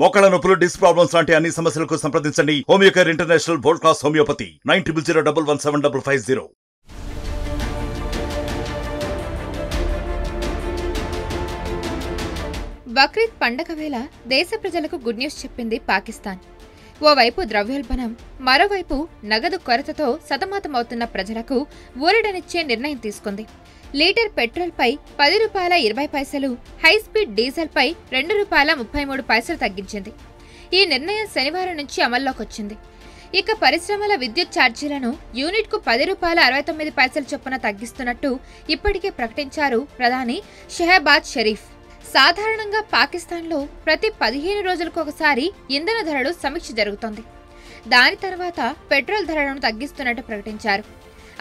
మోకాళ్ళ నొప్పులు, disc problems లాంటి అన్ని సమస్యలకు సంప్రదించండి Homeocare international world class homeopathy 9001175550. Bakrid పండగ వేళ దేశ ప్రజలకు గుడ్ న్యూస్ చెప్పింది పాకిస్తాన్. ఓవైపు ద్రవ్యోల్బణం, మరోవైపు నగదు కొరతతో సతమతమవుతున్న ప్రజలకు ఊరటనిచ్చే నిర్ణయం తీసుకుంది. లీటర్ పెట్రోల్పై ₹10.20, హైస్పీడ్ డీజిల్పై ₹2.33 తగ్గించింది. ఈ నిర్ణయం శనివారం నుంచి అమల్లోకొచ్చింది. ఇక పరిశ్రమల విద్యుత్ ఛార్జీలను యూనిట్కు ₹10.69 చొప్పున తగ్గిస్తున్నట్టు ఇప్పటికే ప్రకటించారు ప్రధాని షెహబాజ్ షరీఫ్. సాధారణంగా పాకిస్తాన్లో ప్రతి 15 రోజులకు ఒకసారి ఇంధన ధరలు సమీక్ష జరుగుతోంది. దాని తర్వాత పెట్రోల్ ధరలను తగ్గిస్తున్నట్టు ప్రకటించారు.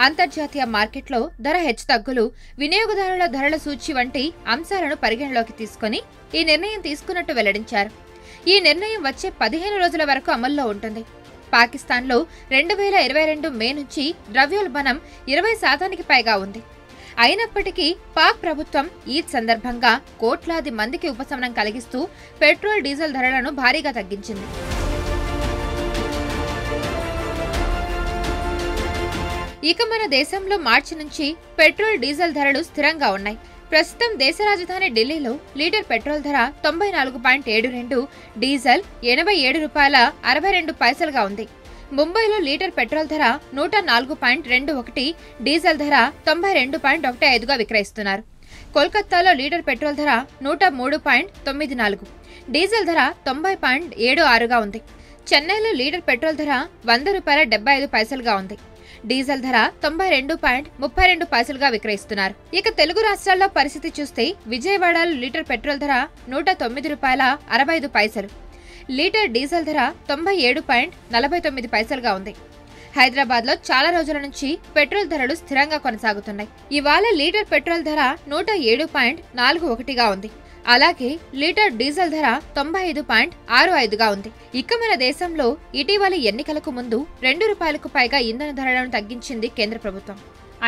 అంతర్జాతీయ మార్కెట్లో ధర హెచ్చుతగ్గులు, వినియోగదారుల ధరల సూచి వంటి అంశాలను పరిగణలోకి తీసుకుని ఈ నిర్ణయం తీసుకున్నట్టు వెల్లడించారు. ఈ నిర్ణయం వచ్చే 15 రోజుల వరకు అమల్లో ఉంటుంది. పాకిస్తాన్లో 2022 మే నుంచి ద్రవ్యోల్బణం 20% పైగా ఉంది. అయినప్పటికీ పాక్ ప్రభుత్వం ఈద్ సందర్భంగా కోట్లాది మందికి ఉపశమనం కలిగిస్తూ పెట్రోల్, డీజిల్ ధరలను భారీగా తగ్గించింది. ఇక మన దేశంలో మార్చి నుంచి పెట్రోల్, డీజిల్ ధరలు స్థిరంగా ఉన్నాయి. ప్రస్తుతం దేశ రాజధాని ఢిల్లీలో లీటర్ పెట్రోల్ ధర $94.72, డీజిల్ $87.62గా ఉంది. ముంబైలో లీటర్ పెట్రోల్ ధర $104.21, డీజిల్ ధర $92.15గా విక్రయిస్తున్నారు. కోల్కతాలో లీటర్ పెట్రోల్ ధర $103.94, డీజిల్ ధర $90.76గా ఉంది. చెన్నైలో లీటర్ పెట్రోల్ ధర $100.75గా ఉంది. డీజిల్ ధర $92.32గా విక్రయిస్తున్నారు. ఇక తెలుగు రాష్ట్రాల్లో పరిస్థితి చూస్తే విజయవాడలో లీటర్ పెట్రోల్ ధర $109.65, లీటర్ డీజిల్ ధర $97.49గా ఉంది. హైదరాబాద్లో చాలా రోజుల నుంచి పెట్రోల్ ధరలు స్థిరంగా కొనసాగుతున్నాయి. ఇవాళ లీటర్ పెట్రోల్ ధర $107.41గా ఉంది. అలాగే లీటర్ డీజిల్ ధర $95.65గా ఉంది. ఇక మన దేశంలో ఇటీవలి ఎన్నికలకు ముందు ₹2కు పైగా ఇంధన ధరలను తగ్గించింది కేంద్ర ప్రభుత్వం.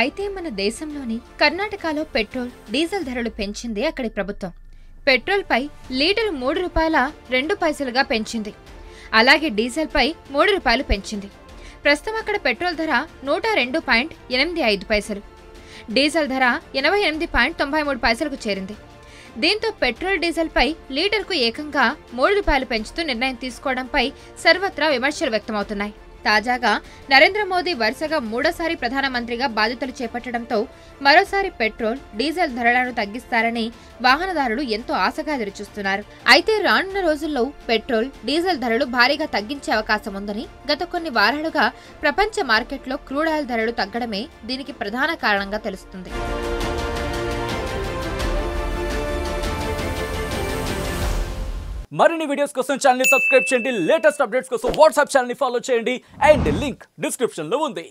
అయితే మన దేశంలోని కర్ణాటకలో పెట్రోల్, డీజిల్ ధరలు పెంచింది అక్కడి ప్రభుత్వం. పెట్రోల్పై లీటర్ ₹3.02గా పెంచింది. అలాగే డీజిల్పై ₹3 పెంచింది. ప్రస్తుతం అక్కడ పెట్రోల్ ధర $102.85, డీజిల్ ధర $88.93కు చేరింది. దీంతో పెట్రోల్, డీజిల్పై లీటర్కు ఏకంగా ₹3 పెంచుతూ నిర్ణయం తీసుకోవడంపై సర్వత్రా విమర్శలు వ్యక్తమవుతున్నాయి. తాజాగా నరేంద్ర మోదీ వరుసగా మూడోసారి ప్రధానమంత్రిగా బాధ్యతలు చేపట్టడంతో మరోసారి పెట్రోల్, డీజిల్ ధరలను తగ్గిస్తారని వాహనదారులు ఎంతో ఆశగా ఎదురుచూస్తున్నారు. అయితే రానున్న రోజుల్లో పెట్రోల్, డీజిల్ ధరలు భారీగా తగ్గించే అవకాశం ఉందని గత కొన్ని వారాలుగా ప్రపంచ మార్కెట్లో క్రూడ్ ఆయిల్ ధరలు తగ్గడమే దీనికి ప్రధాన కారణంగా తెలుస్తుంది. మరిన్ని వీడియోస్ కోసం ఛానల్ ని సబ్స్క్రైబ్ చేయండి. లేటెస్ట్ అప్డేట్స్ కోసం వాట్సాప్ ఛానల్ ని ఫాలో చేయండి. అండ్ లింక్ డిస్క్రిప్షన్ లో ఉంది.